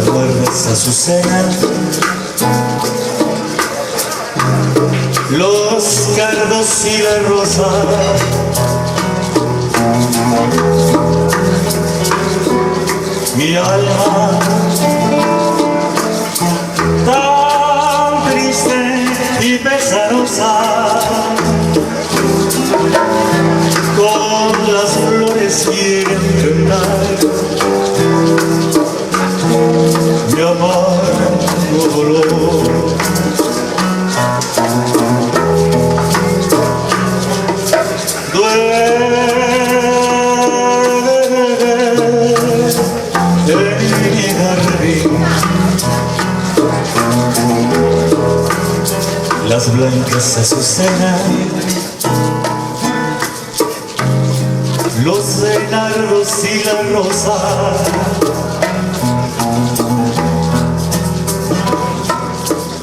aguardas Azucena, los cardos y la rosa. Mi alma tan triste y pesarosa, con las flores quieren cantar mi amargo dolor. Las blancas azucenas, los enardos y la rosa,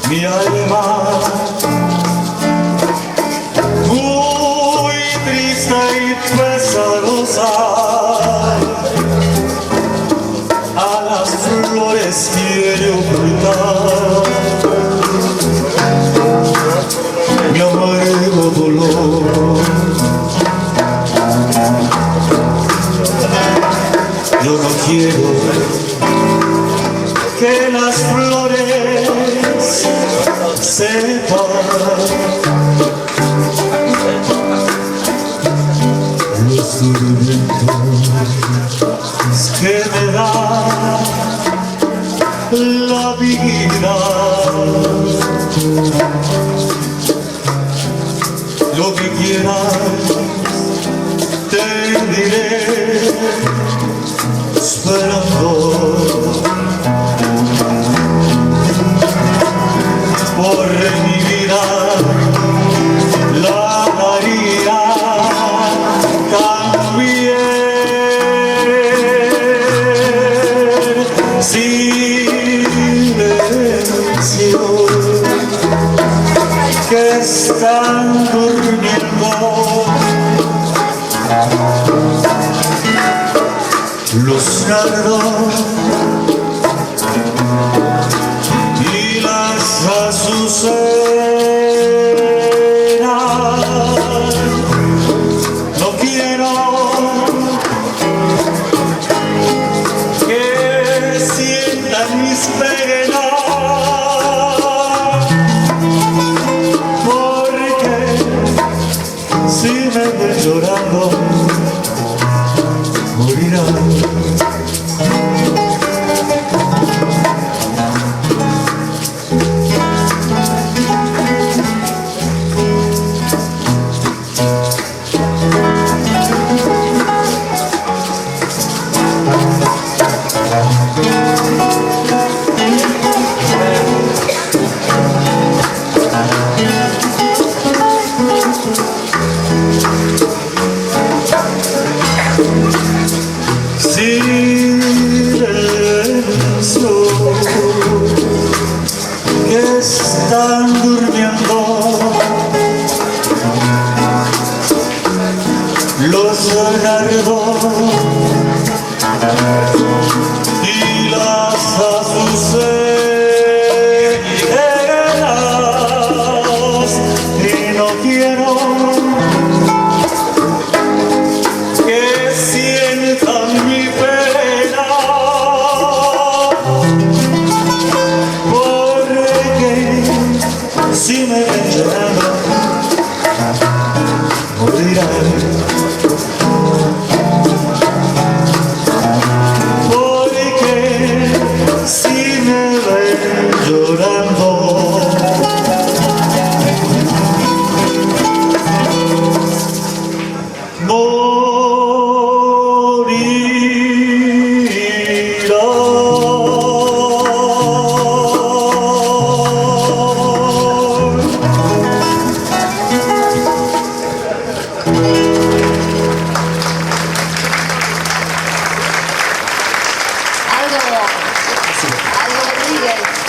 mi alma muy triste y pesarosa, a las flores quiere ocultar mi amargo dolor. Yo no quiero que las flores sepan los tormentos que me da la vida. Lo que quieras te diré, esperando por mi vida la daría también. Silencio, que están durmiendo los nardos y las azucenas. No quiero que sientan mis penas, si me ven llorando, morirán. Silencio, que están durmiendo los nardos y las azucenas, y no quiero que sientan mi pena, porque si me ven llorando, morirán. Porque si me ven llorando, Aldo Rodríguez.